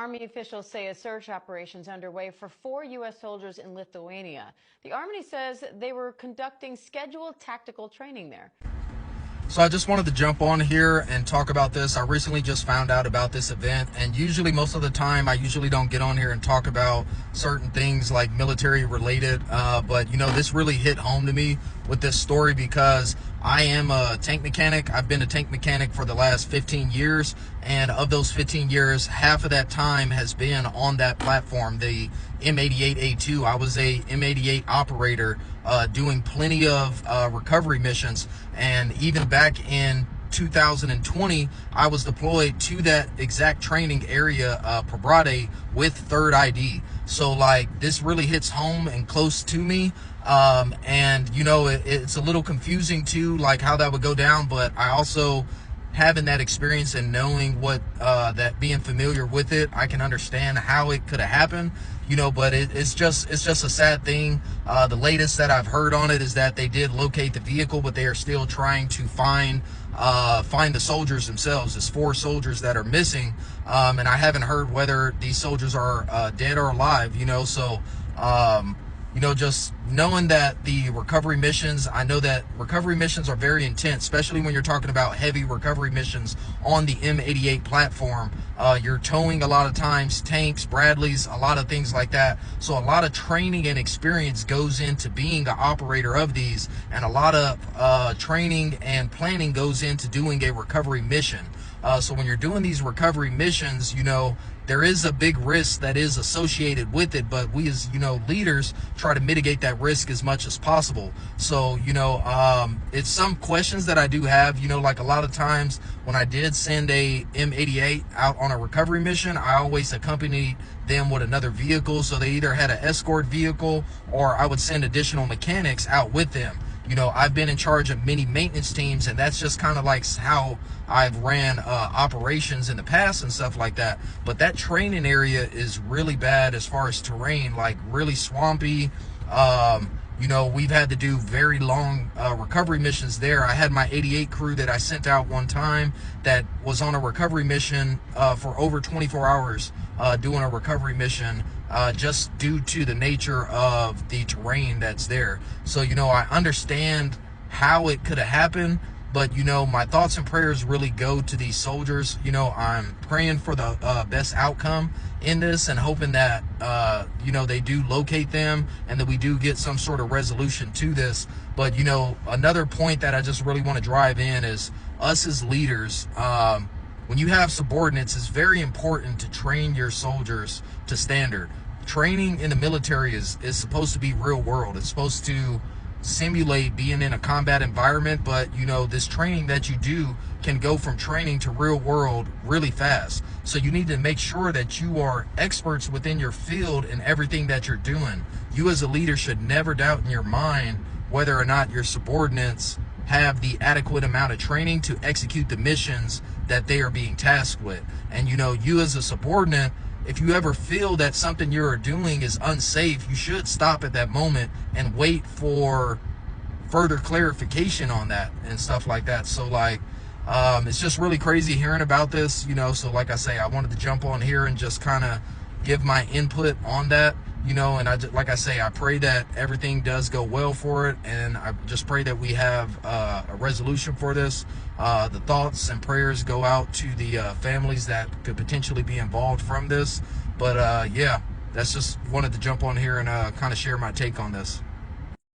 Army officials say a search operation is underway for 4 U.S. soldiers in Lithuania. The Army says they were conducting scheduled tactical training there. So I just wanted to jump on here and talk about this. I recently just found out about this event, and usually most of the time I usually don't get on here and talk about certain things like military related, but you know, this really hit home to me with this story because I am a tank mechanic. I've been a tank mechanic for the last 15 years, and of those 15 years, half of that time has been on that platform, the M88A2. I was a M88 operator doing plenty of recovery missions, and even back in 2020, I was deployed to that exact training area, Pabrade, with Third ID. So like, this really hits home and close to me. And you know, it's a little confusing too, like how that would go down, but I also, having that experience and knowing what that being familiar with it, I can understand how it could have happened, you know. But it's just a sad thing. The latest that I've heard on it is that they did locate the vehicle, but they are still trying to find the soldiers themselves. There's 4 soldiers that are missing, and I haven't heard whether these soldiers are dead or alive, you know. So you know, just knowing that the recovery missions, I know that recovery missions are very intense, especially when you're talking about heavy recovery missions on the M88 platform. You're towing a lot of times tanks, Bradleys, a lot of things like that. So a lot of training and experience goes into being the operator of these, and a lot of training and planning goes into doing a recovery mission. So when you're doing these recovery missions, you know, there is a big risk that is associated with it, but we as, you know, leaders try to mitigate that risk as much as possible. So, you know, it's some questions that I do have, you know, like a lot of times when I did send a M88 out on a recovery mission, I always accompanied them with another vehicle. So they either had an escort vehicle or I would send additional mechanics out with them. You know, I've been in charge of many maintenance teams, and that's just kind of like how I've ran operations in the past and stuff like that. But that training area is really bad as far as terrain, like really swampy. You know, we've had to do very long recovery missions there. I had my 88 crew that I sent out one time that was on a recovery mission for over 24 hours doing a recovery mission just due to the nature of the terrain that's there. So, you know, I understand how it could have happened, but, you know, my thoughts and prayers really go to these soldiers. You know, I'm praying for the best outcome in this and hoping that, you know, they do locate them and that we do get some sort of resolution to this. But, you know, another point that I just really want to drive in is us as leaders, when you have subordinates, it's very important to train your soldiers to standard. Training in the military is supposed to be real world. It's supposed to simulate being in a combat environment, but you know, this training that you do can go from training to real world really fast. So you need to make sure that you are experts within your field in everything that you're doing. You as a leader should never doubt in your mind whether or not your subordinates have the adequate amount of training to execute the missions that they are being tasked with. And you know, you as a subordinate, if you ever feel that something you're doing is unsafe, you should stop at that moment and wait for further clarification on that and stuff like that. So like, it's just really crazy hearing about this, you know. So like I say, I wanted to jump on here and just kind of give my input on that, you know. And like I say, I pray that everything does go well for it, and I just pray that we have a resolution for this. The thoughts and prayers go out to the families that could potentially be involved from this. But yeah, that's just wanted to jump on here and kind of share my take on this.